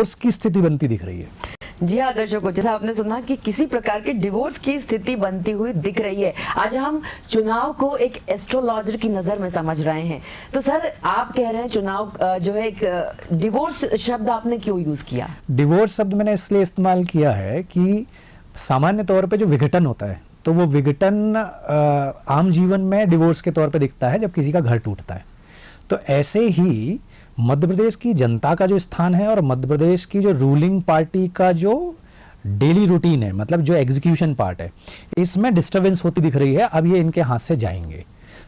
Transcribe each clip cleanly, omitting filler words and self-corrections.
Divorce की स्थिति बनती दिख रही है। जी हाँ दर्शकों, जैसा आपने सुना कि किसी प्रकार के डिवोर्स की स्थिति बनती हुई दिख रही है। आज हम चुनाव को एक एस्ट्रोलॉजर की नजर में समझ रहे हैं। तो सर, आप कह रहे हैं चुनाव जो है एक डिवोर्स शब्द आपने क्यों यूज किया? डिवोर्स शब्द मैंने इसलिए इस्तेमाल किया है कि सामान्य तौर पे जो विघटन होता है, तो वो विघटन आम जीवन में डिवोर्स के तौर पे दिखता है जब किसी का घर टूटता है। तो ऐसे ही मध्य प्रदेश की जनता का जो स्थान है और मध्य प्रदेश की जो रूलिंग पार्टी का जो डेली रूटीन है, मतलब जो एग्जीक्यूशन पार्ट है, इसमें डिस्टरबेंस होती दिख रही है। अब ये इनके हाथ से जाएंगे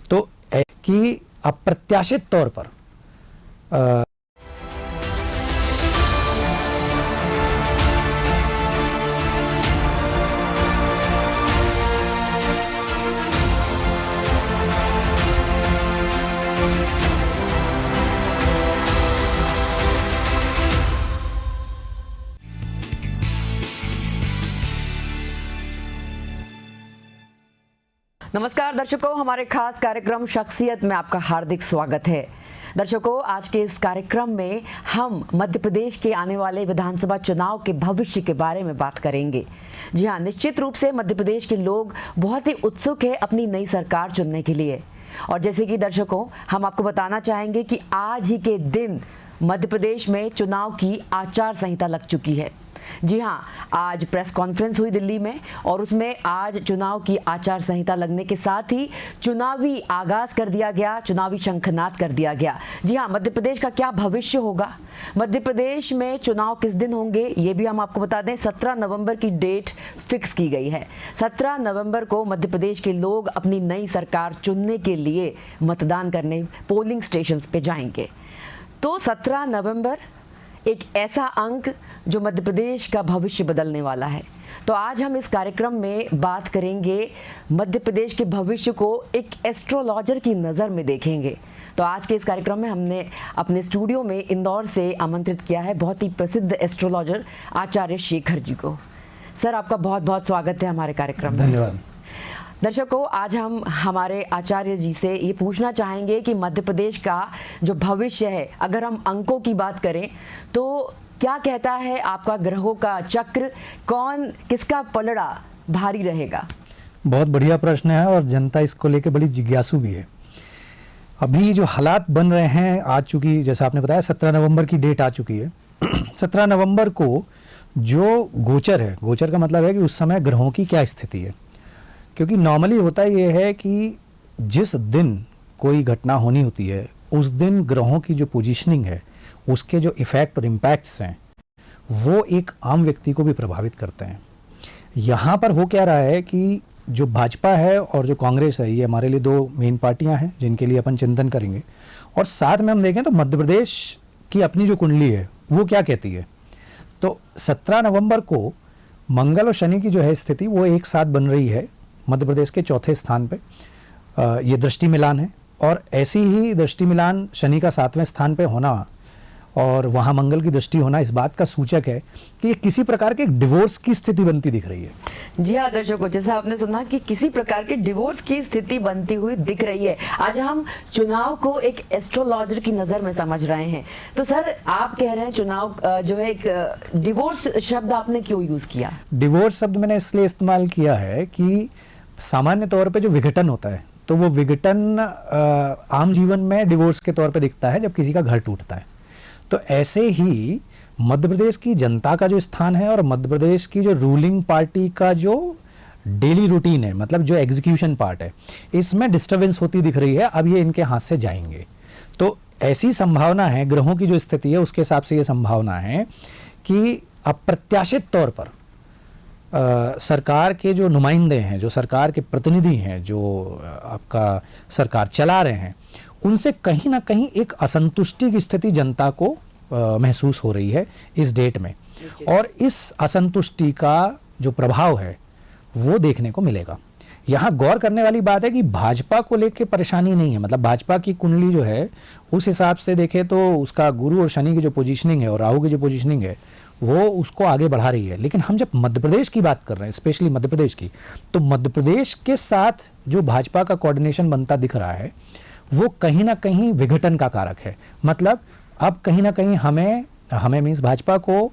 तो कि अप्रत्याशित तौर पर नमस्कार दर्शकों, हमारे खास कार्यक्रम शख्सियत में आपका हार्दिक स्वागत है। दर्शकों, आज के इस कार्यक्रम में हम मध्य प्रदेश के आने वाले विधानसभा चुनाव के भविष्य के बारे में बात करेंगे। जी हाँ, निश्चित रूप से मध्य प्रदेश के लोग बहुत ही उत्सुक है अपनी नई सरकार चुनने के लिए। और जैसे कि दर्शकों, हम आपको बताना चाहेंगे कि आज ही के दिन मध्य प्रदेश में चुनाव की आचार संहिता लग चुकी है। जी हाँ, आज प्रेस कॉन्फ्रेंस हुई दिल्ली में और उसमें आज चुनाव की आचार संहिता लगने के साथ ही चुनावी आगाज कर दिया गया, चुनावी शंखनाद कर दिया गया। जी हाँ, मध्य प्रदेश का क्या भविष्य होगा, मध्य प्रदेश में चुनाव किस दिन होंगे, ये भी हम आपको बता दें। 17 नवंबर की डेट फिक्स की गई है। 17 नवंबर को मध्य प्रदेश के लोग अपनी नई सरकार चुनने के लिए मतदान करने पोलिंग स्टेशन पे जाएंगे। तो 17 नवंबर एक ऐसा अंक जो मध्य प्रदेश का भविष्य बदलने वाला है। तो आज हम इस कार्यक्रम में बात करेंगे, मध्य प्रदेश के भविष्य को एक एस्ट्रोलॉजर की नज़र में देखेंगे। तो आज के इस कार्यक्रम में हमने अपने स्टूडियो में इंदौर से आमंत्रित किया है बहुत ही प्रसिद्ध एस्ट्रोलॉजर आचार्य शेखर जी को। सर, आपका बहुत बहुत स्वागत है हमारे कार्यक्रम में। धन्यवाद। दर्शकों, आज हम हमारे आचार्य जी से ये पूछना चाहेंगे कि मध्य प्रदेश का जो भविष्य है, अगर हम अंकों की बात करें तो क्या कहता है आपका ग्रहों का चक्र, कौन किसका पलड़ा भारी रहेगा? बहुत बढ़िया प्रश्न है और जनता इसको लेके बड़ी जिज्ञासु भी है। अभी जो हालात बन रहे हैं, आज चूंकि जैसा आपने बताया 17 नवंबर की डेट आ चुकी है। 17 नवंबर को जो गोचर है, गोचर का मतलब है कि उस समय ग्रहों की क्या स्थिति है। क्योंकि नॉर्मली होता ये है कि जिस दिन कोई घटना होनी होती है उस दिन ग्रहों की जो पोजीशनिंग है, उसके जो इफेक्ट और इम्पैक्ट्स हैं, वो एक आम व्यक्ति को भी प्रभावित करते हैं। यहाँ पर हो क्या रहा है कि जो भाजपा है और जो कांग्रेस है, ये हमारे लिए दो मेन पार्टियां हैं जिनके लिए अपन चिंतन करेंगे। और साथ में हम देखें तो मध्य प्रदेश की अपनी जो कुंडली है वो क्या कहती है। तो 17 नवंबर को मंगल और शनि की जो है स्थिति वो एक साथ बन रही है मध्य प्रदेश के चौथे स्थान पे। ये दृष्टि मिलान है और ऐसी ही दृष्टि मिलान शनि का 7वें स्थान पे होना और वहाँ मंगल की दृष्टि होना इस बात का सूचक है कि ये किसी प्रकार के डिवोर्स की स्थिति बनती दिख रही है। जी हाँ दर्शकों, जैसा आपने सुना कि किसी प्रकार के डिवोर्स की स्थिति बनती हुई दिख रही है। आज हम चुनाव को एक एस्ट्रोलॉजर की नजर में समझ रहे हैं। तो सर, आप कह रहे हैं चुनाव जो है एक डिवोर्स शब्द आपने क्यों यूज किया? डिवोर्स शब्द मैंने इसलिए इस्तेमाल किया है कि सामान्य तौर पे जो विघटन होता है, तो वो विघटन आम जीवन में डिवोर्स के तौर पे दिखता है जब किसी का घर टूटता है। तो ऐसे ही मध्य प्रदेश की जनता का जो स्थान है और मध्य प्रदेश की जो रूलिंग पार्टी का जो डेली रूटीन है, मतलब जो एग्जीक्यूशन पार्ट है, इसमें डिस्टरबेंस होती दिख रही है। अब ये इनके हाथ से जाएंगे तो ऐसी संभावना है, ग्रहों की जो स्थिति है उसके हिसाब से ये संभावना है कि अप्रत्याशित तौर पर सरकार के जो नुमाइंदे हैं, जो सरकार के प्रतिनिधि हैं, जो आपका सरकार चला रहे हैं, उनसे कहीं ना कहीं एक असंतुष्टि की स्थिति जनता को महसूस हो रही है इस डेट में। और इस असंतुष्टि का जो प्रभाव है वो देखने को मिलेगा। यहाँ गौर करने वाली बात है कि भाजपा को लेके परेशानी नहीं है, मतलब भाजपा की कुंडली जो है उस हिसाब से देखें तो उसका गुरु और शनि की जो पोजीशनिंग है और राहु की जो पोजीशनिंग है वो उसको आगे बढ़ा रही है। लेकिन हम जब मध्य प्रदेश की बात कर रहे हैं, स्पेशली मध्य प्रदेश की, तो मध्य प्रदेश के साथ जो भाजपा का कोऑर्डिनेशन बनता दिख रहा है वो कहीं ना कहीं विघटन का कारक है। मतलब अब कहीं ना कहीं हमें हमें मीन्स भाजपा को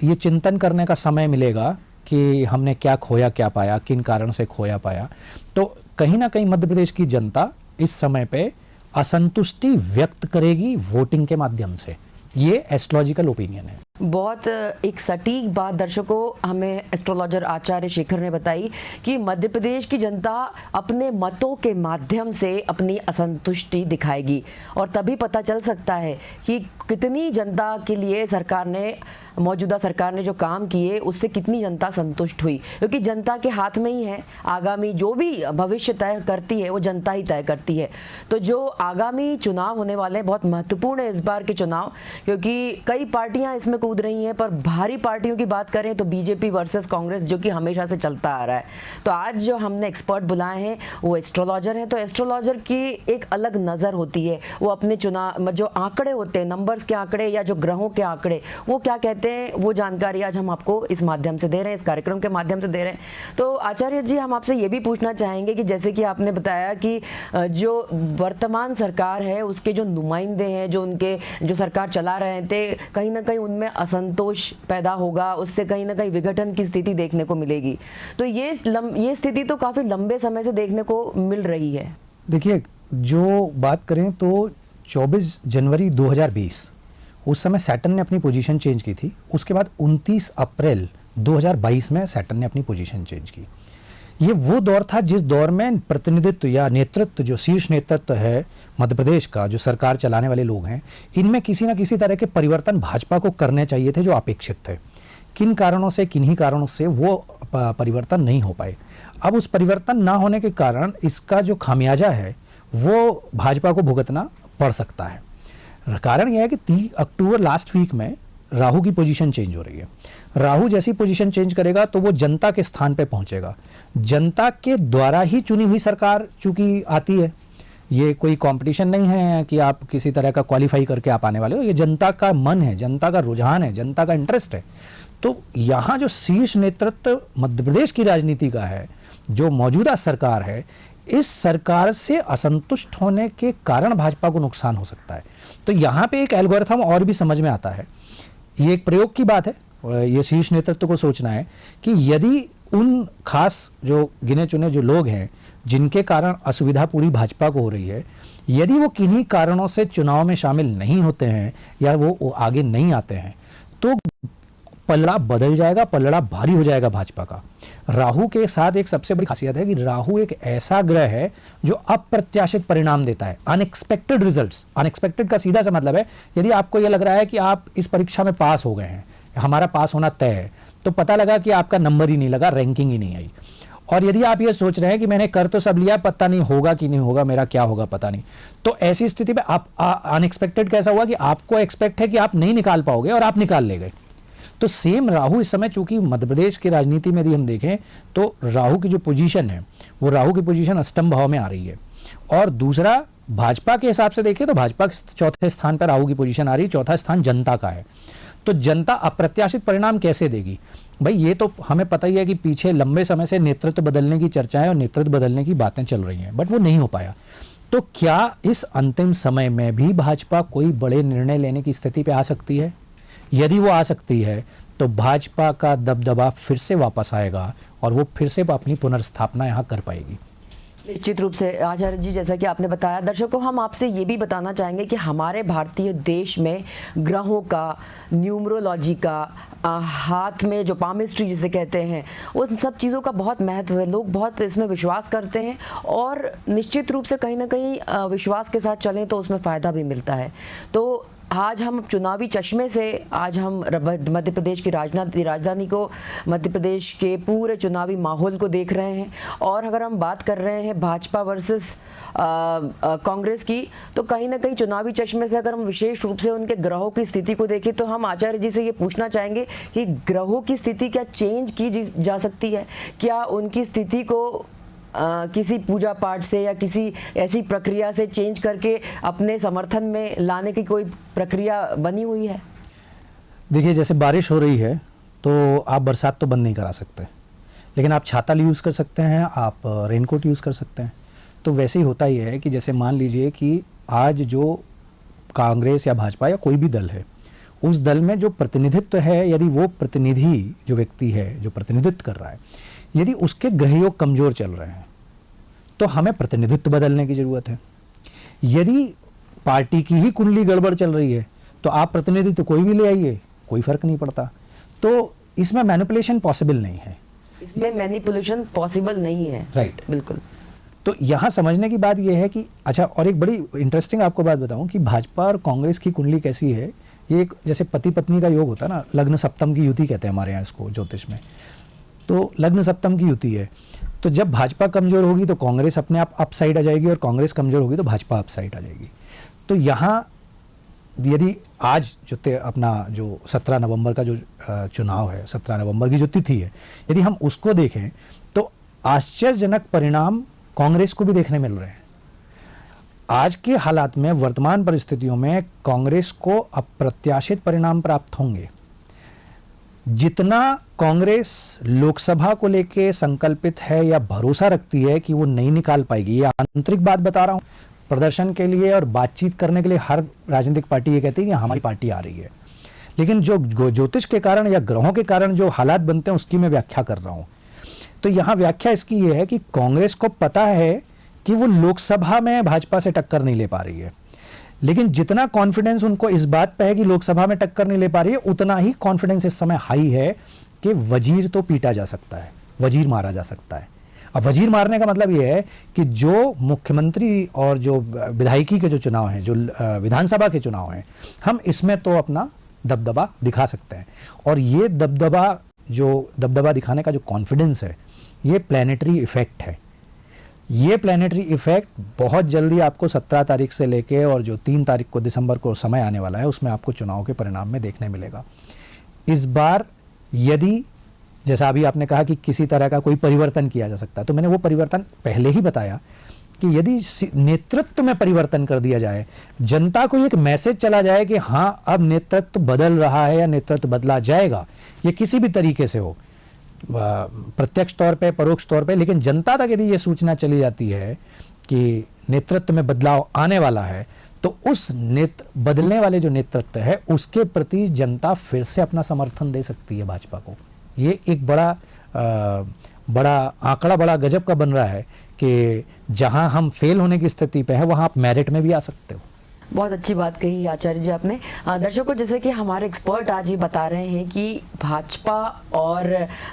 ये चिंतन करने का समय मिलेगा कि हमने क्या खोया, क्या पाया, किन कारण से खोया पाया। तो कहीं ना कहीं मध्य प्रदेश की जनता इस समय पे असंतुष्टि व्यक्त करेगी वोटिंग के माध्यम से। ये एस्ट्रोलॉजिकल ओपिनियन है। बहुत एक सटीक बात दर्शकों हमें एस्ट्रोलॉजर आचार्य शेखर ने बताई कि मध्य प्रदेश की जनता अपने मतों के माध्यम से अपनी असंतुष्टि दिखाएगी और तभी पता चल सकता है कि कितनी जनता के लिए सरकार ने, मौजूदा सरकार ने जो काम किए उससे कितनी जनता संतुष्ट हुई, क्योंकि जनता के हाथ में ही है। आगामी जो भी भविष्य तय करती है वो जनता ही तय करती है। तो जो आगामी चुनाव होने वाले हैं बहुत महत्वपूर्ण है इस बार के चुनाव, क्योंकि कई पार्टियां इसमें कूद रही हैं, पर भारी पार्टियों की बात करें तो बीजेपी वर्सेस कांग्रेस, जो कि हमेशा से चलता आ रहा है। तो आज जो हमने एक्सपर्ट बुलाए हैं वो एस्ट्रोलॉजर हैं। तो एस्ट्रोलॉजर की एक अलग नज़र होती है, वो अपने चुनाव जो आंकड़े होते हैं, नंबर्स के आंकड़े या जो ग्रहों के आंकड़े, वो क्या कहते हैं, वो जानकारी आज हम आपको इस माध्यम से दे रहे हैं, इस कार्यक्रम के माध्यम से दे रहे हैं। तो आचार्य जी, हम आपसे ये भी पूछना चाहेंगे कि जैसे कि आपने बताया कि जो वर्तमान सरकार है उसके जो नुमाइंदे हैं, जो सरकार चला रहे थे, कहीं ना कहीं उनमें असंतोष पैदा होगा, उससे कहीं ना कहीं विघटन की स्थिति देखने को मिलेगी। तो ये स्थिति तो काफी लंबे समय से देखने को मिल रही है। देखिए, जो बात करें तो 24 जनवरी 2020 उस समय सैटर्न ने अपनी पोजीशन चेंज की थी। उसके बाद 29 अप्रैल 2022 में सैटर्न ने अपनी पोजीशन चेंज की। ये वो दौर था जिस दौर में प्रतिनिधित्व या नेतृत्व, जो शीर्ष नेतृत्व है मध्य प्रदेश का, जो सरकार चलाने वाले लोग हैं, इनमें किसी न किसी तरह के परिवर्तन भाजपा को करने चाहिए थे जो अपेक्षित थे। किन कारणों से, किन्हीं कारणों से वो परिवर्तन नहीं हो पाए। अब उस परिवर्तन ना होने के कारण इसका जो खामियाजा है वो भाजपा को भुगतना पड़ सकता है। कारण यह है कि 30 अक्टूबर लास्ट वीक में राहु की पोजीशन चेंज हो रही है। राहु जैसी पोजीशन चेंज करेगा तो वो जनता के स्थान पे पहुंचेगा। जनता के द्वारा ही चुनी हुई सरकार चूंकि आती है, ये कोई कंपटीशन नहीं है कि आप किसी तरह का क्वालिफाई करके आप आने वाले हो। ये जनता का मन है, जनता का रुझान है, जनता का इंटरेस्ट है। तो यहाँ जो शीर्ष नेतृत्व मध्य प्रदेश की राजनीति का है, जो मौजूदा सरकार है, इस सरकार से असंतुष्ट होने के कारण भाजपा को नुकसान हो सकता है। तो यहाँ पे एक एल्गोरिथम और भी समझ में आता है। ये एक प्रयोग की बात है, ये शीर्ष नेतृत्व को सोचना है कि यदि उन खास जो गिने चुने जो लोग हैं जिनके कारण असुविधा पूरी भाजपा को हो रही है, यदि वो किन्हीं कारणों से चुनाव में शामिल नहीं होते हैं या वो आगे नहीं आते हैं, तो पलड़ा बदल जाएगा, पलड़ा भारी हो जाएगा भाजपा का। राहु के साथ एक सबसे बड़ी खासियत है कि राहु एक ऐसा ग्रह है जो अप्रत्याशित परिणाम देता है, अनएक्सपेक्टेड रिजल्ट्स। अनएक्सपेक्टेड का सीधा सा मतलब है, यदि आपको यह लग रहा है कि आप इस परीक्षा में पास हो गए हैं, हमारा पास होना तय है, तो पता लगा कि आपका नंबर ही नहीं लगा, रैंकिंग ही नहीं आई। और यदि आप ये सोच रहे हैं कि मैंने कर तो सब लिया, पता नहीं होगा कि नहीं होगा, मेरा क्या होगा पता नहीं, तो ऐसी स्थिति में आप अनएक्सपेक्टेड कैसा हुआ कि आपको एक्सपेक्ट है कि आप नहीं निकाल पाओगे और आप निकाल ले गए। तो सेम राहु इस समय, चूंकि मध्य प्रदेश की राजनीति में यदि हम देखें तो राहु की जो पोजीशन है वो राहु की पोजीशन अष्टम भाव में आ रही है। और दूसरा, भाजपा के हिसाब से देखें तो भाजपा के चौथे स्थान पर राहु की पोजीशन आ रही है, चौथा स्थान जनता का है। तो जनता अप्रत्याशित परिणाम कैसे देगी? भाई ये तो हमें पता ही है कि पीछे लंबे समय से नेतृत्व बदलने की चर्चाएं और नेतृत्व बदलने की बातें चल रही हैं, बट वो नहीं हो पाया। तो क्या इस अंतिम समय में भी भाजपा कोई बड़े निर्णय लेने की स्थिति पे आ सकती है? यदि वो आ सकती है तो भाजपा का दबदबा फिर से वापस आएगा और वो फिर से अपनी पुनर्स्थापना यहाँ कर पाएगी। निश्चित रूप से आचार्य जी, जैसा कि आपने बताया, दर्शकों हम आपसे ये भी बताना चाहेंगे कि हमारे भारतीय देश में ग्रहों का, न्यूमरोलॉजी का, हाथ में जो पामिस्ट्री जिसे कहते हैं, उन सब चीज़ों का बहुत महत्व है। लोग बहुत इसमें विश्वास करते हैं और निश्चित रूप से कहीं ना कहीं विश्वास के साथ चलें तो उसमें फ़ायदा भी मिलता है। तो आज हम चुनावी चश्मे से, आज हम मध्य प्रदेश की राजधानी को, मध्य प्रदेश के पूरे चुनावी माहौल को देख रहे हैं। और अगर हम बात कर रहे हैं भाजपा वर्सेस कांग्रेस की, तो कहीं ना कहीं चुनावी चश्मे से अगर हम विशेष रूप से उनके ग्रहों की स्थिति को देखें तो हम आचार्य जी से ये पूछना चाहेंगे कि ग्रहों की स्थिति क्या चेंज की जा सकती है? क्या उनकी स्थिति को किसी पूजा पाठ से या किसी ऐसी प्रक्रिया से चेंज करके अपने समर्थन में लाने की कोई प्रक्रिया बनी हुई है? देखिए, जैसे बारिश हो रही है तो आप बरसात तो बंद नहीं करा सकते, लेकिन आप छाता यूज़ कर सकते हैं, आप रेनकोट यूज़ कर सकते हैं। तो वैसे ही होता ही है कि जैसे मान लीजिए कि आज जो कांग्रेस या भाजपा या कोई भी दल है, उस दल में जो प्रतिनिधित्व है, यदि वो प्रतिनिधि जो व्यक्ति है जो प्रतिनिधित्व कर रहा है, यदि उसके ग्रहयोग कमजोर चल रहे हैं तो हमें प्रतिनिधित्व बदलने की जरूरत है। यदि पार्टी की ही कुंडली गड़बड़ चल रही है तो आप प्रतिनिधित्व कोई भी ले आइए, कोई फर्क नहीं पड़ता। तो इसमें मैनिपुलेशन पॉसिबल नहीं है, इसमें मैनिपुलेशन पॉसिबल नहीं है। राइट, बिल्कुल। तो यहाँ समझने की बात यह है कि अच्छा, और एक बड़ी इंटरेस्टिंग आपको बात बताऊं कि भाजपा और कांग्रेस की कुंडली कैसी है। ये एक जैसे पति पत्नी का योग होता है ना, लग्न सप्तम की युति कहते हैं हमारे यहाँ इसको ज्योतिष में। तो लग्न सप्तम की युति है, तो जब भाजपा कमजोर होगी तो कांग्रेस अपने आप अप साइड आ जाएगी, और कांग्रेस कमजोर होगी तो भाजपा अप साइड आ जाएगी। तो यहाँ यदि आज अपना जो 17 नवंबर का जो चुनाव है, 17 नवंबर की जो तिथि है, यदि हम उसको देखें तो आश्चर्यजनक परिणाम कांग्रेस को भी देखने मिल रहे हैं। आज के हालात में, वर्तमान परिस्थितियों में कांग्रेस को अप्रत्याशित परिणाम प्राप्त होंगे। जितना कांग्रेस लोकसभा को लेके संकल्पित है या भरोसा रखती है कि वो नहीं निकाल पाएगी, ये आंतरिक बात बता रहा हूं, प्रदर्शन के लिए और बातचीत करने के लिए हर राजनीतिक पार्टी ये कहती है कि हमारी पार्टी आ रही है, लेकिन जो ज्योतिष के कारण या ग्रहों के कारण जो हालात बनते हैं उसकी मैं व्याख्या कर रहा हूं। तो यहां व्याख्या इसकी ये है कि कांग्रेस को पता है कि वो लोकसभा में भाजपा से टक्कर नहीं ले पा रही है, लेकिन जितना कॉन्फिडेंस उनको इस बात पे है कि लोकसभा में टक्कर नहीं ले पा रही है, उतना ही कॉन्फिडेंस इस समय हाई है कि वजीर तो पीटा जा सकता है, वजीर मारा जा सकता है। अब वजीर मारने का मतलब यह है कि जो मुख्यमंत्री और जो विधायकी के जो चुनाव हैं, जो विधानसभा के चुनाव हैं, हम इसमें तो अपना दबदबा दिखा सकते हैं। और ये दबदबा दिखाने का जो कॉन्फिडेंस है, ये प्लैनेटरी इफेक्ट है। ये प्लैनेटरी इफेक्ट बहुत जल्दी आपको 17 तारीख से लेके और जो 3 तारीख को दिसंबर को समय आने वाला है, उसमें आपको चुनाव के परिणाम में देखने मिलेगा। इस बार यदि जैसा अभी आपने कहा कि किसी तरह का कोई परिवर्तन किया जा सकता है, तो मैंने वो परिवर्तन पहले ही बताया कि यदि नेतृत्व में परिवर्तन कर दिया जाए, जनता को एक मैसेज चला जाए कि हाँ, अब नेतृत्व बदल रहा है या नेतृत्व बदला जाएगा, ये किसी भी तरीके से हो, प्रत्यक्ष तौर पे, परोक्ष तौर पे, लेकिन जनता तक यदि ये सूचना चली जाती है कि नेतृत्व में बदलाव आने वाला है, तो उस बदलने वाले जो नेतृत्व है उसके प्रति जनता फिर से अपना समर्थन दे सकती है भाजपा को। ये एक बड़ा आंकड़ा, बड़ा गजब का बन रहा है कि जहां हम फेल होने की स्थिति पे है, वहां आप मेरिट में भी आ सकते हो। बहुत अच्छी बात कही आचार्य जी आपने। दर्शकों, जैसे कि हमारे एक्सपर्ट आज ये बता रहे हैं कि भाजपा और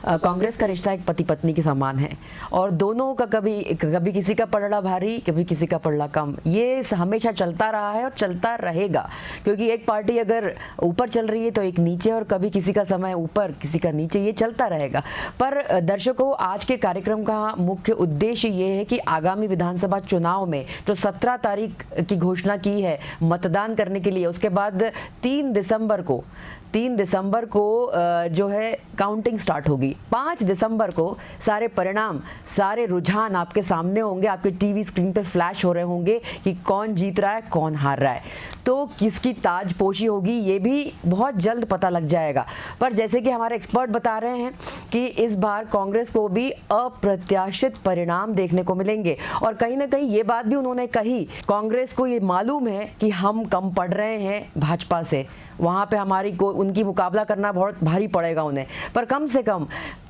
कांग्रेस का रिश्ता एक पति पत्नी के समान है, और दोनों का कभी किसी का पलड़ा भारी, कभी किसी का पलड़ा कम, ये हमेशा चलता रहा है और चलता रहेगा, क्योंकि एक पार्टी अगर ऊपर चल रही है तो एक नीचे, और कभी किसी का समय ऊपर किसी का नीचे, ये चलता रहेगा। पर दर्शकों, आज के कार्यक्रम का मुख्य उद्देश्य ये है कि आगामी विधानसभा चुनाव में जो 17 तारीख की घोषणा की है मतदान करने के लिए, उसके बाद 3 दिसंबर को जो है काउंटिंग स्टार्ट होगी। 5 दिसंबर को सारे परिणाम, सारे रुझान आपके सामने होंगे, आपके टीवी स्क्रीन पे फ्लैश हो रहे होंगे कि कौन जीत रहा है, कौन हार रहा है, तो किसकी ताजपोशी होगी, ये भी बहुत जल्द पता लग जाएगा। पर जैसे कि हमारे एक्सपर्ट बता रहे हैं कि इस बार कांग्रेस को भी अप्रत्याशित परिणाम देखने को मिलेंगे, और कहीं ना कहीं ये बात भी उन्होंने कही, कांग्रेस को ये मालूम है कि हम कम पड़ रहे हैं भाजपा से, वहाँ पे उनकी मुकाबला करना बहुत भारी पड़ेगा उन्हें, पर कम से कम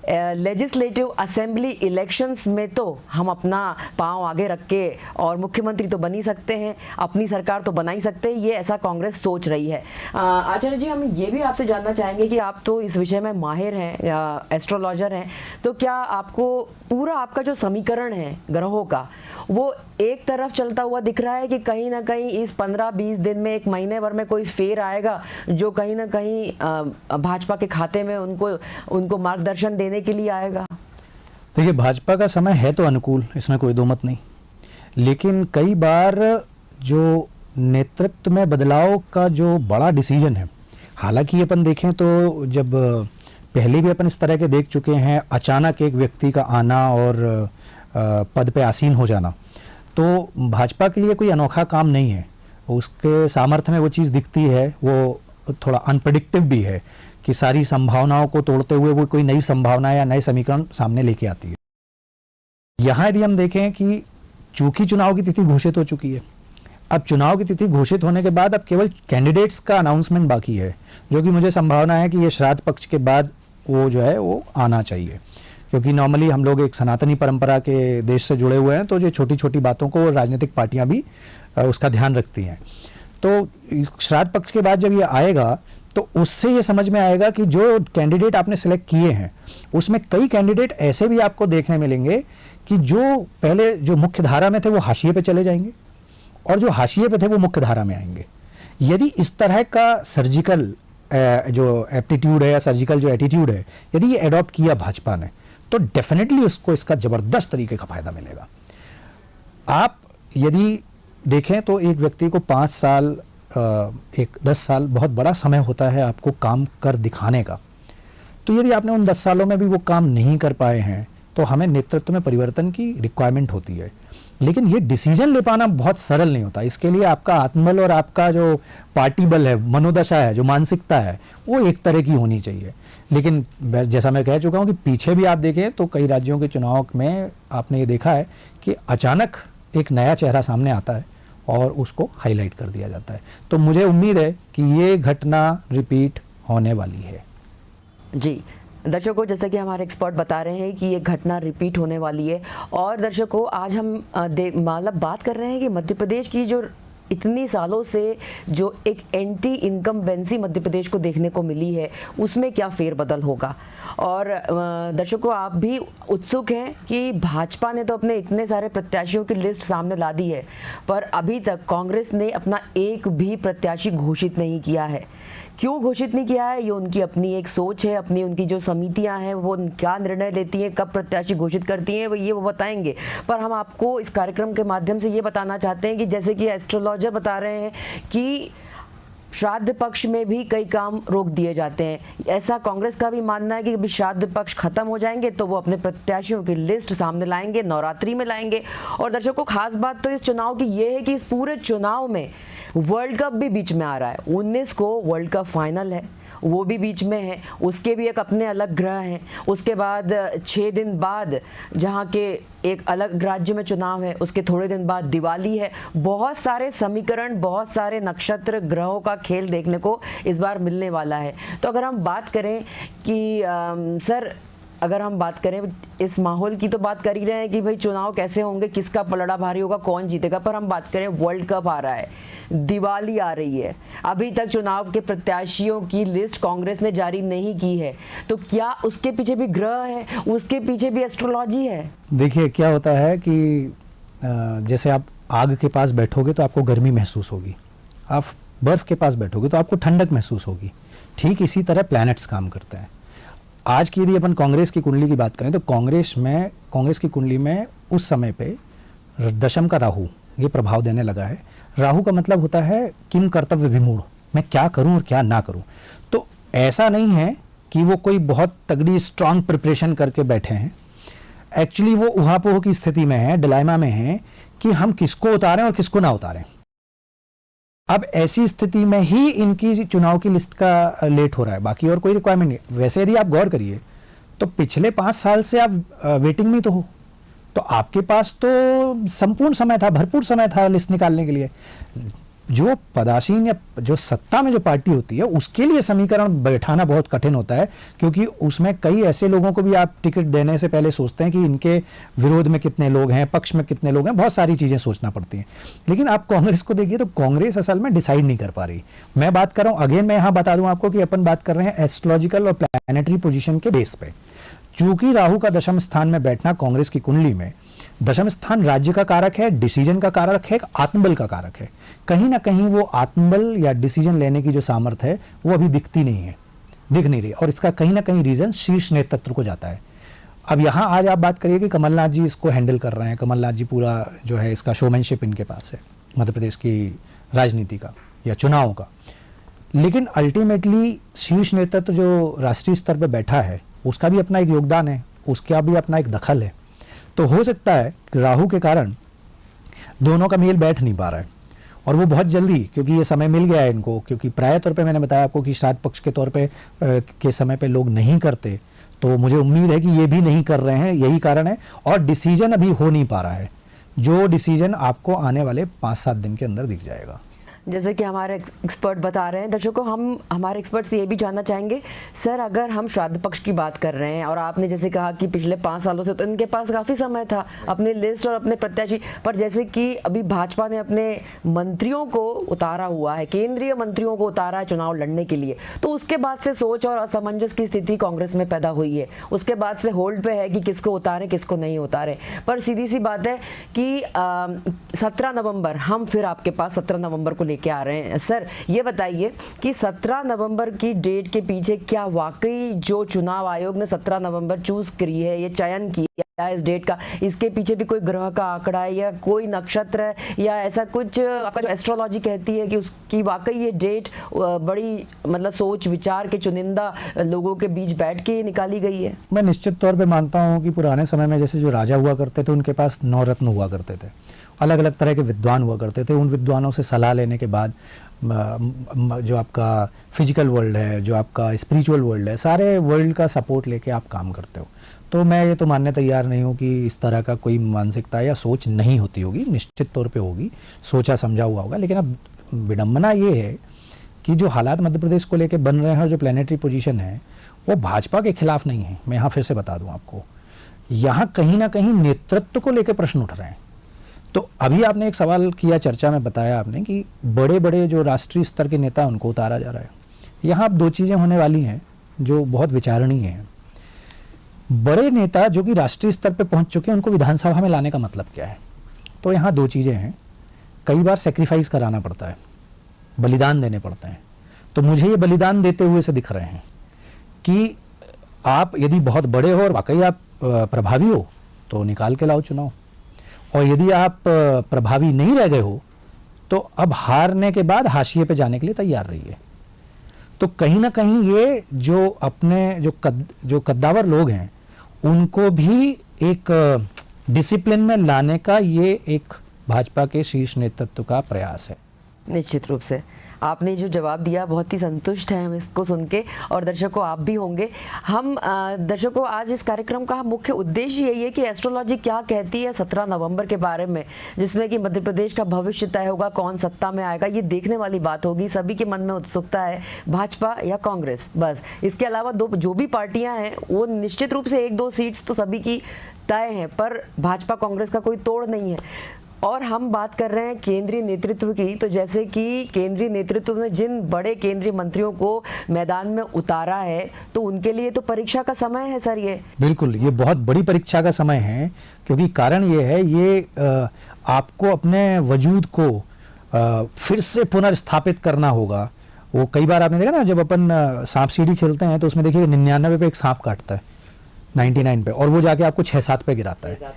लेजिस्लेटिव असेंबली इलेक्शंस में तो हम अपना पांव आगे रख के और मुख्यमंत्री तो बन ही सकते हैं, अपनी सरकार तो बना ही सकते हैं, ये ऐसा कांग्रेस सोच रही है। आचार्य जी, हम ये भी आपसे जानना चाहेंगे कि आप तो इस विषय में माहिर हैं या एस्ट्रोलॉजर हैं, तो क्या आपको पूरा आपका जो समीकरण है ग्रहों का, वो एक तरफ चलता हुआ दिख रहा है कि कहीं ना कहीं इस 15-20 दिन में, 1 महीने भर में कोई फेर आएगा जो कहीं ना कहीं भाजपा के खाते में उनको मार्गदर्शन देने के लिए आएगा? देखिए, भाजपा का समय है तो अनुकूल, इसमें कोई दो मत नहीं, लेकिन कई बार जो नेतृत्व में बदलाव का जो बड़ा डिसीजन है, हालांकि अपन देखें तो जब पहले भी अपन इस तरह के देख चुके हैं, अचानक एक व्यक्ति का आना और पद पे आसीन हो जाना, तो भाजपा के लिए कोई अनोखा काम नहीं है। उसके सामर्थ्य में वो चीज़ दिखती है, वो थोड़ा अनप्रेडिक्टिव भी है कि सारी संभावनाओं को तोड़ते हुए वो कोई नई संभावना या नए समीकरण सामने लेके आती है। यहाँ यदि हम देखें कि चूंकि चुनाव की तिथि घोषित हो चुकी है, अब चुनाव की तिथि घोषित होने के बाद अब केवल कैंडिडेट्स का अनाउंसमेंट बाकी है, जो कि मुझे संभावना है कि ये श्राद्ध पक्ष के बाद वो जो है वो आना चाहिए, क्योंकि नॉर्मली हम लोग एक सनातनी परंपरा के देश से जुड़े हुए हैं, तो जो छोटी छोटी बातों को राजनीतिक पार्टियां भी उसका ध्यान रखती हैं। तो श्राद्ध पक्ष के बाद जब ये आएगा तो उससे ये समझ में आएगा कि जो कैंडिडेट आपने सिलेक्ट किए हैं उसमें कई कैंडिडेट ऐसे भी आपको देखने मिलेंगे कि जो पहले जो मुख्य धारा में थे वो हाशिए पे चले जाएंगे, और जो हाशिए पे थे वो मुख्य धारा में आएंगे। यदि इस तरह का सर्जिकल जो एप्टीट्यूड है या सर्जिकल जो एटीट्यूड है, यदि ये अडॉप्ट किया भाजपा ने, तो डेफिनेटली उसको इसका जबरदस्त तरीके का फायदा मिलेगा। आप यदि देखें तो एक व्यक्ति को 5 साल एक 10 साल बहुत बड़ा समय होता है आपको काम कर दिखाने का। तो यदि आपने उन 10 सालों में भी वो काम नहीं कर पाए हैं तो हमें नेतृत्व में परिवर्तन की रिक्वायरमेंट होती है। लेकिन ये डिसीजन ले पाना बहुत सरल नहीं होता। इसके लिए आपका आत्मबल और आपका जो पार्टी बल है, मनोदशा है, जो मानसिकता है, वो एक तरह की होनी चाहिए। लेकिन जैसा मैं कह चुका हूँ कि पीछे भी आप देखें तो कई राज्यों के चुनाव में आपने ये देखा है कि अचानक एक नया चेहरा सामने आता है और उसको हाईलाइट कर दिया जाता है। तो मुझे उम्मीद है कि ये घटना रिपीट होने वाली है। जी दर्शकों, जैसे कि हमारे एक्सपर्ट बता रहे हैं कि ये घटना रिपीट होने वाली है। और दर्शकों, आज हम मतलब बात कर रहे हैं कि मध्य प्रदेश की जो इतनी सालों से जो एक एंटी इनकम्बेंसी मध्य प्रदेश को देखने को मिली है, उसमें क्या फेरबदल होगा। और दर्शकों, आप भी उत्सुक हैं कि भाजपा ने तो अपने इतने सारे प्रत्याशियों की लिस्ट सामने ला दी है, पर अभी तक कांग्रेस ने अपना एक भी प्रत्याशी घोषित नहीं किया है। क्यों घोषित नहीं किया है, ये उनकी अपनी एक सोच है, अपनी उनकी जो समितियां हैं वो क्या निर्णय लेती हैं, कब प्रत्याशी घोषित करती हैं, वो बताएंगे। पर हम आपको इस कार्यक्रम के माध्यम से ये बताना चाहते हैं कि जैसे कि एस्ट्रोलॉजर बता रहे हैं कि श्राद्ध पक्ष में भी कई काम रोक दिए जाते हैं। ऐसा कांग्रेस का भी मानना है कि अभी श्राद्ध पक्ष खत्म हो जाएंगे तो वो अपने प्रत्याशियों की लिस्ट सामने लाएंगे, नवरात्रि में लाएंगे। और दर्शकों, खास बात तो इस चुनाव की ये है कि इस पूरे चुनाव में वर्ल्ड कप भी बीच में आ रहा है। 19 को वर्ल्ड कप फाइनल है, वो भी बीच में है, उसके भी एक अपने अलग ग्रह हैं। उसके बाद 6 दिन बाद जहाँ के एक अलग राज्य में चुनाव है, उसके थोड़े दिन बाद दिवाली है। बहुत सारे समीकरण, बहुत सारे नक्षत्र, ग्रहों का खेल देखने को इस बार मिलने वाला है। तो अगर हम बात करें कि सर, अगर हम बात करें इस माहौल की, तो बात कर ही रहे हैं कि भाई चुनाव कैसे होंगे, किसका पलड़ा भारी होगा, कौन जीतेगा। पर हम बात करें, वर्ल्ड कप आ रहा है, दिवाली आ रही है, अभी तक चुनाव के प्रत्याशियों की लिस्ट कांग्रेस ने जारी नहीं की है, तो क्या उसके पीछे भी ग्रह है, उसके पीछे भी एस्ट्रोलॉजी है? देखिए क्या होता है कि जैसे आप आग के पास बैठोगे तो आपको गर्मी महसूस होगी, आप बर्फ के पास बैठोगे तो आपको ठंडक महसूस होगी। ठीक इसी तरह प्लैनेट्स काम करते हैं। आज की यदि अपन कांग्रेस की कुंडली की बात करें तो कांग्रेस की कुंडली में उस समय पे दशम का राहु ये प्रभाव देने लगा है। राहु का मतलब होता है किम कर्तव्य विमूढ़, मैं क्या करूं और क्या ना करूं। तो ऐसा नहीं है कि वो कोई बहुत तगड़ी स्ट्रांग प्रिपरेशन करके बैठे हैं। एक्चुअली वो उहापोह की स्थिति में है, डिलेमा में है कि हम किसको उतारें और किसको ना उतारें। अब ऐसी स्थिति में ही इनकी चुनाव की लिस्ट का लेट हो रहा है, बाकी और कोई रिक्वायरमेंट नहीं। वैसे यदि आप गौर करिए तो पिछले 5 साल से आप वेटिंग में तो हो, तो आपके पास तो संपूर्ण समय था, भरपूर समय था लिस्ट निकालने के लिए। जो पदासीन या जो सत्ता में जो पार्टी होती है उसके लिए समीकरण बैठाना बहुत कठिन होता है, क्योंकि उसमें कई ऐसे लोगों को भी आप टिकट देने से पहले सोचते हैं कि इनके विरोध में कितने लोग हैं, पक्ष में कितने लोग हैं, बहुत सारी चीजें सोचना पड़ती हैं। लेकिन आप कांग्रेस को देखिए तो कांग्रेस असल में डिसाइड नहीं कर पा रही। मैं बात कर रहा हूं, अगेन मैं यहां बता दूं आपको कि अपन बात कर रहे हैं एस्ट्रोलॉजिकल और प्लैनेटरी पोजिशन के बेस पे। चूंकि राहु का दशम स्थान में बैठना कांग्रेस की कुंडली में, दशम स्थान राज्य का कारक है, डिसीजन का कारक है, आत्मबल का कारक है। कहीं ना कहीं वो आत्मबल या डिसीजन लेने की जो सामर्थ्य है वो अभी दिखती नहीं है, दिख नहीं रही, और इसका कहीं ना कहीं रीजन शीर्ष नेतृत्व को जाता है। अब यहाँ आज आप बात करिए कि कमलनाथ जी इसको हैंडल कर रहे हैं, कमलनाथ जी पूरा जो है इसका शोमैनशिप इनके पास है मध्य प्रदेश की राजनीति का या चुनाव का। लेकिन अल्टीमेटली शीर्ष नेतृत्व जो राष्ट्रीय स्तर पर बैठा है उसका भी अपना एक योगदान है, उसका भी अपना एक दखल है। तो हो सकता है कि राहु के कारण दोनों का मेल बैठ नहीं पा रहा है, और वो बहुत जल्दी, क्योंकि ये समय मिल गया है इनको, क्योंकि प्राय तौर पे मैंने बताया आपको कि श्राद्ध पक्ष के तौर पे के समय पे लोग नहीं करते, तो मुझे उम्मीद है कि ये भी नहीं कर रहे हैं, यही कारण है। और डिसीजन अभी हो नहीं पा रहा है, जो डिसीजन आपको आने वाले 5-7 दिन के अंदर दिख जाएगा। जैसे कि हमारे एक्सपर्ट बता रहे हैं, दर्शकों हम हमारे एक्सपर्ट से ये भी जानना चाहेंगे सर, अगर हम श्राद्ध पक्ष की बात कर रहे हैं और आपने जैसे कहा कि पिछले 5 सालों से तो इनके पास काफ़ी समय था अपने लिस्ट और अपने प्रत्याशी, पर जैसे कि अभी भाजपा ने अपने मंत्रियों को उतारा हुआ है, केंद्रीय मंत्रियों को उतारा है चुनाव लड़ने के लिए, तो उसके बाद से सोच और असमंजस की स्थिति कांग्रेस में पैदा हुई है। उसके बाद से होल्ड पे है कि किसको उतारें किसको नहीं उतारें। पर सीधी सी बात है कि 17 नवंबर हम फिर आपके पास 17 नवंबर को लेके आ रहे हैं। सर ये बताइए कि 17 नवंबर की डेट के पीछे क्या वाकई जो चुनाव आयोग ने 17 नवंबर चूज करी है, ये चयन किया है इस डेट का, इसके पीछे भी कोई ग्रह का आंकड़ा है या कोई नक्षत्र है या ऐसा कुछ आपका जो एस्ट्रोलॉजी कहती है कि उसकी वाकई ये डेट बड़ी मतलब सोच विचार के चुनिंदा लोगों के बीच बैठ के निकाली गई है? मैं निश्चित तौर पे मानता हूँ कि पुराने समय में जैसे जो राजा हुआ करते थे उनके पास 9 रत्न हुआ करते थे, अलग अलग तरह के विद्वान हुआ करते थे। उन विद्वानों से सलाह लेने के बाद जो आपका फिजिकल वर्ल्ड है, जो आपका स्पिरिचुअल वर्ल्ड है, सारे वर्ल्ड का सपोर्ट लेके आप काम करते हो। तो मैं ये तो मानने तैयार नहीं हूँ कि इस तरह का कोई मानसिकता या सोच नहीं होती होगी, निश्चित तौर पे होगी, सोचा समझा हुआ होगा। लेकिन अब विडंबना ये है कि जो हालात मध्य प्रदेश को लेके बन रहे हैं और जो प्लानिटरी पोजीशन है वो भाजपा के खिलाफ नहीं है। मैं यहाँ फिर से बता दूँ आपको, यहाँ कहीं ना कहीं नेतृत्व को लेकर प्रश्न उठ रहे हैं। तो अभी आपने एक सवाल किया, चर्चा में बताया आपने कि बड़े बड़े जो राष्ट्रीय स्तर के नेता उनको उतारा जा रहा है। यहाँ अब 2 चीज़ें होने वाली हैं जो बहुत विचारणीय हैं। बड़े नेता जो कि राष्ट्रीय स्तर पे पहुंच चुके हैं उनको विधानसभा में लाने का मतलब क्या है? तो यहाँ 2 चीज़ें हैं। कई बार सेक्रीफाइस कराना पड़ता है, बलिदान देने पड़ते हैं। तो मुझे ये बलिदान देते हुए से दिख रहे हैं कि आप यदि बहुत बड़े हो और वाकई आप प्रभावी हो तो निकाल के लाओ चुनाव, और यदि आप प्रभावी नहीं रह गए हो तो अब हारने के बाद हाशिए पे जाने के लिए तैयार रहिए। तो कहीं ना कहीं ये जो अपने जो कद्दावर लोग हैं उनको भी एक डिसिप्लिन में लाने का ये एक भाजपा के शीर्ष नेतृत्व का प्रयास है। निश्चित रूप से आपने जो जवाब दिया बहुत ही संतुष्ट हैं हम इसको सुन के, और दर्शकों आप भी होंगे। हम दर्शकों आज इस कार्यक्रम का मुख्य उद्देश्य यही है कि एस्ट्रोलॉजी क्या कहती है 17 नवंबर के बारे में, जिसमें कि मध्य प्रदेश का भविष्य तय होगा, कौन सत्ता में आएगा, ये देखने वाली बात होगी। सभी के मन में उत्सुकता है, भाजपा या कांग्रेस, बस। इसके अलावा जो भी पार्टियां हैं वो निश्चित रूप से 1-2 सीट्स तो सभी की तय है, पर भाजपा कांग्रेस का कोई तोड़ नहीं है। और हम बात कर रहे हैं केंद्रीय नेतृत्व की, तो जैसे कि केंद्रीय नेतृत्व में जिन बड़े केंद्रीय मंत्रियों को मैदान में उतारा है तो उनके लिए तो परीक्षा का समय है सर। ये बिल्कुल, ये बहुत बड़ी परीक्षा का समय है, क्योंकि कारण ये है, ये आपको अपने वजूद को फिर से पुनर्स्थापित करना होगा। वो कई बार आपने देखा ना, जब अपन सांप सीढ़ी खेलते हैं तो उसमें देखिए 99 पे एक सांप काटता है 99 पे, और वो जाके आपको 6-7 पे गिराता है।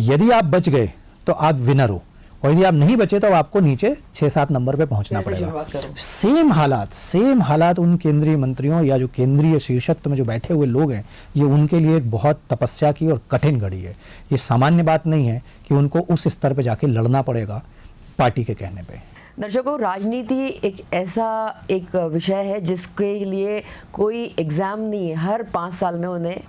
यदि आप बच गए तो आप विनर हो, और यदि आप नहीं बचे तो आपको नीचे 6-7 नंबर पे पहुंचना पड़ेगा। सेम हालात उन केंद्रीय मंत्रियों या जो केंद्रीय शीर्षत्व में जो बैठे हुए लोग हैं, ये उनके लिए एक बहुत तपस्या की और कठिन घड़ी है। ये सामान्य बात नहीं है कि उनको उस स्तर पे जाके लड़ना पड़ेगा पार्टी के कहने पे। दर्शकों, राजनीति एक विषय है जिसके लिए कोई एग्जाम नहीं है। हर 5 साल में उन्हें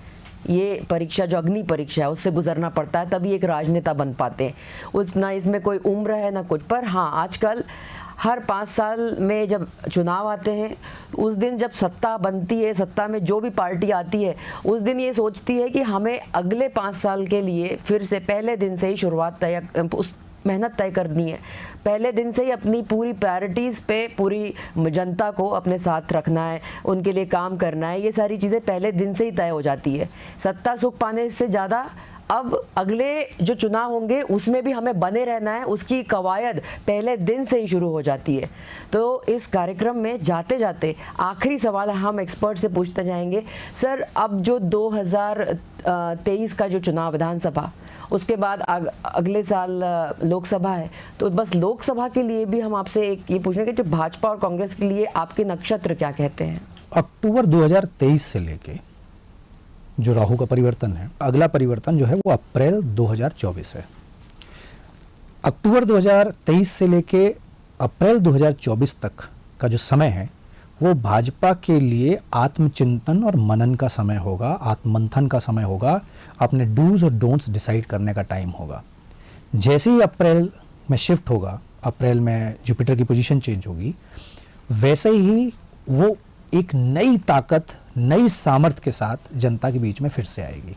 ये परीक्षा, जो अग्नि परीक्षा है, उससे गुजरना पड़ता है, तभी एक राजनेता बन पाते हैं। ना इसमें कोई उम्र है ना कुछ। पर हाँ, आजकल हर 5 साल में जब चुनाव आते हैं, उस दिन जब सत्ता बनती है, सत्ता में जो भी पार्टी आती है, उस दिन ये सोचती है कि हमें अगले 5 साल के लिए फिर से पहले दिन से ही शुरुआत मेहनत तय करनी है। पहले दिन से ही अपनी पूरी प्रायोरिटीज़ पे पूरी जनता को अपने साथ रखना है, उनके लिए काम करना है। ये सारी चीज़ें पहले दिन से ही तय हो जाती है। सत्ता सुख पाने से ज़्यादा अब अगले जो चुनाव होंगे उसमें भी हमें बने रहना है, उसकी कवायद पहले दिन से ही शुरू हो जाती है। तो इस कार्यक्रम में जाते जाते आखिरी सवाल हम एक्सपर्ट से पूछते जाएंगे। सर, अब जो 2023 का जो चुनाव विधानसभा, उसके बाद अगले साल लोकसभा है, तो बस लोकसभा के लिए भी हम आपसे एक ये पूछेंगे कि भाजपा और कांग्रेस के लिए आपके नक्षत्र क्या कहते हैं? अक्टूबर 2023 से लेके जो राहु का परिवर्तन है, अगला परिवर्तन जो है वो अप्रैल 2024 है। अक्टूबर 2023 से लेके अप्रैल 2024 तक का जो समय है वो भाजपा के लिए आत्मचिंतन और मनन का समय होगा, आत्ममंथन का समय होगा, अपने डूज और डोंट्स डिसाइड करने का टाइम होगा। जैसे ही अप्रैल में शिफ्ट होगा, अप्रैल में जुपिटर की पोजीशन चेंज होगी, वैसे ही वो एक नई ताकत, नई सामर्थ्य के साथ जनता के बीच में फिर से आएगी।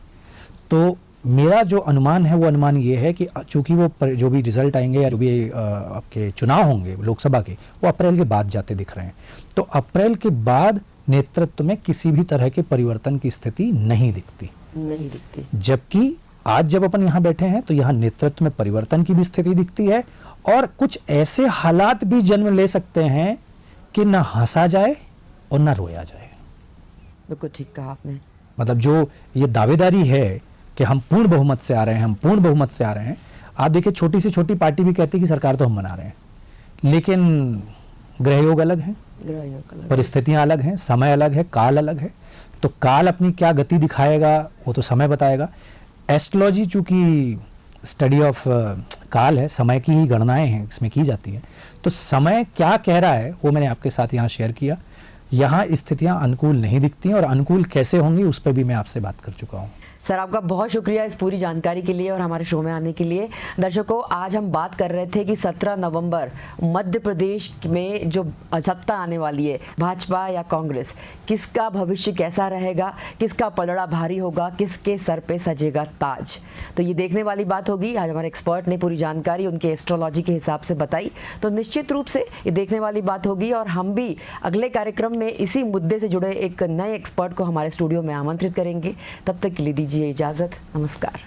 तो मेरा जो अनुमान है वो अनुमान ये है कि चूंकि वो जो भी रिजल्ट आएंगे या जो भी आपके चुनाव होंगे लोकसभा के, वो अप्रैल के बाद जाते दिख रहे हैं। तो अप्रैल के बाद नेतृत्व में किसी भी तरह के परिवर्तन की स्थिति नहीं दिखती। जबकि आज जब अपन यहाँ बैठे हैं तो यहाँ नेतृत्व में परिवर्तन की भी स्थिति दिखती है, और कुछ ऐसे हालात भी जन्म ले सकते हैं कि न हंसा जाए और न रोया जाए। बिल्कुल ठीक कहा आपने। मतलब जो ये दावेदारी है कि हम पूर्ण बहुमत से आ रहे हैं, हम पूर्ण बहुमत से आ रहे हैं, आप देखिए छोटी से छोटी पार्टी भी कहती है कि सरकार तो हम बना रहे हैं, लेकिन ग्रहयोग अलग है, परिस्थितियां अलग हैं, समय अलग है, काल अलग है। तो काल अपनी क्या गति दिखाएगा वो तो समय बताएगा। एस्ट्रोलॉजी चूंकि स्टडी ऑफ काल है, समय की ही गणनाएं हैं इसमें की जाती हैं, तो समय क्या कह रहा है वो मैंने आपके साथ यहाँ शेयर किया। यहाँ स्थितियां अनुकूल नहीं दिखती हैं, और अनुकूल कैसे होंगी उस पर भी मैं आपसे बात कर चुका हूँ। सर, आपका बहुत शुक्रिया इस पूरी जानकारी के लिए और हमारे शो में आने के लिए। दर्शकों, आज हम बात कर रहे थे कि 17 नवंबर मध्य प्रदेश में जो सत्ता आने वाली है, भाजपा या कांग्रेस, किसका भविष्य कैसा रहेगा, किसका पलड़ा भारी होगा, किसके सर पे सजेगा ताज। तो ये देखने वाली बात होगी। आज हमारे एक्सपर्ट ने पूरी जानकारी उनके एस्ट्रोलॉजी के हिसाब से बताई, तो निश्चित रूप से ये देखने वाली बात होगी। और हम भी अगले कार्यक्रम में इसी मुद्दे से जुड़े एक नए एक्सपर्ट को हमारे स्टूडियो में आमंत्रित करेंगे। तब तक के लिए दीजिए इजाजत। नमस्कार।